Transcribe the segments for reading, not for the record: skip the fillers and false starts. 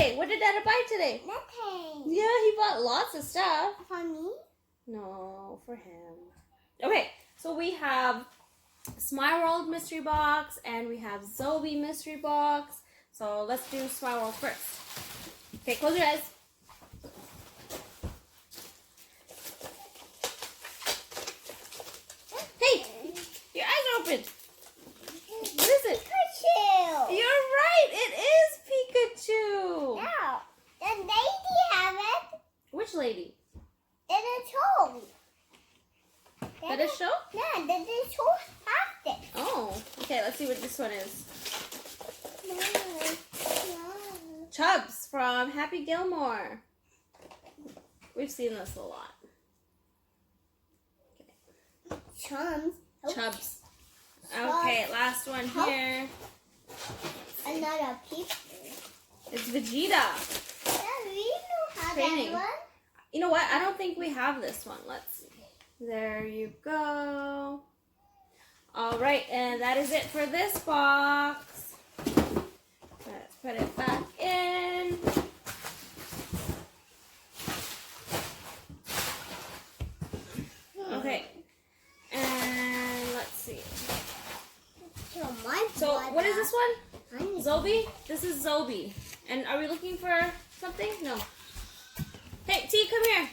today? What did Dada buy today? Nothing. Yeah, he bought lots of stuff. For me? No, for him. Okay, so we have Smeye World mystery box and we have Zobie mystery box. So let's do Smeye World first. Okay, close your eyes. Hey, your eyes are open. What is it? Pikachu. You're right. It is Pikachu. No. The lady have it. Which lady? Then it's home. Did it show? Yeah, then it's home have it. Oh, okay. Let's see what this one is. No. Chubbs from Happy Gilmore. We've seen this a lot. Chums. Chubbs. Okay, last one here. Another picture. It's Vegeta. Yeah, we know how Training. that one. You know what? I don't think we have this one. Let's see. There you go. All right, and that is it for this box. Let's put it back in. Okay. And let's see. So, what is this one? Zobie? This is Zobie. And are we looking for something? No. Hey, T, come here.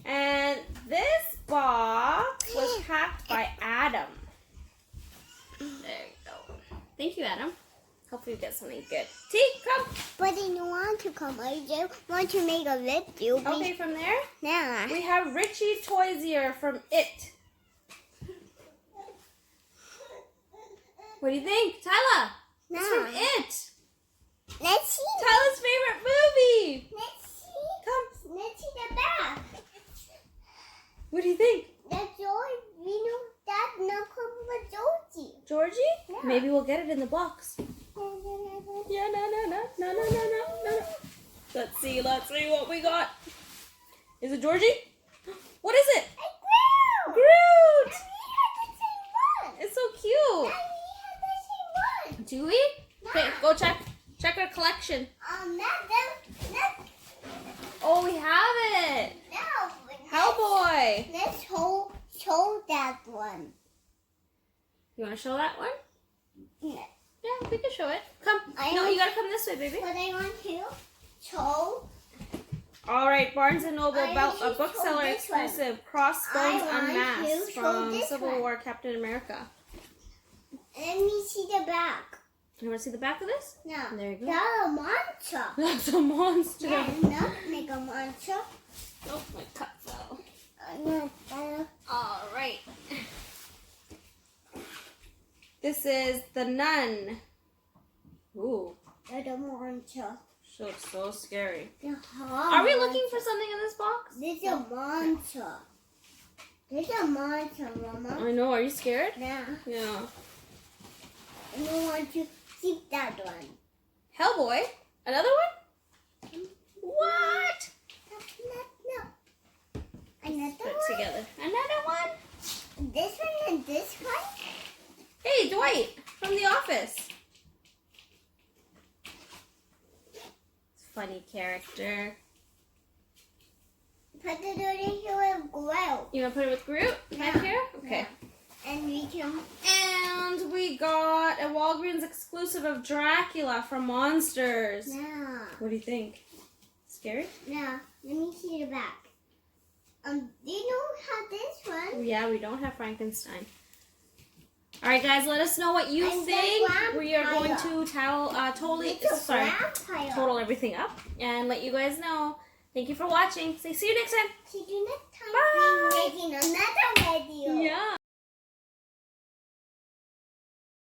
And this box was packed by Adam. There you go. Thank you, Adam. Hopefully you get something good. T, come. But I don't want to come. I just want to make a video. Okay, from there, Yeah. we have Richie Toysier from It. What do you think? Tyler? No. It's from It. Let's see. Tyler's favorite movie. Let's see. Come. Let's see the back. What do you think? That's all. We know that no come with Georgie. Georgie? Yeah. Maybe we'll get it in the box. Yeah, no. Let's see what we got. Is it Georgie? What is it? A grill. Groot! And we have the same one. It's so cute. And we have the same one. Do we? Okay, go check. Check our collection. Not Oh, we have it. no. Hellboy. Let's show that one. You want to show that one? Yeah. Yeah, we can show it. Come. I No, want- you got to come this way, baby. But I want to show. All right, Barnes & Noble I about want a to bookseller show this one. exclusive Crossbones I want Unmasked to show from this Civil one. War Captain America. Let me see the back. You want to see the back of this? No. There you go. That's a monster. That's a monster. Yeah, not make a monster. Oh, my cup fell. No, All right. This is the Nun. Ooh, that's a monster. she looks so scary. Are Are we looking for something in this box? This is a monster. This is a monster, Mama. I know. Are you scared? Yeah. Yeah. I don't want to keep that one. Hellboy. Another one? What? No. Another Put it one. together. Another one? This one and this one. Hey, Dwight from The Office. Funny character. Put it in here with grail. You want to put it with Groot? Back Yeah. here? Okay. And we can. And we got a Walgreens exclusive of Dracula from Monsters. No. What do you think? Scary? No. Let me see the back. You don't have this one. Yeah, we don't have Frankenstein. All right, guys, let us know what you And the think. We are going vampire. to total everything up and let you guys know. Thank you for watching. See you next time. See you next time. Bye. We're making another video. Yeah.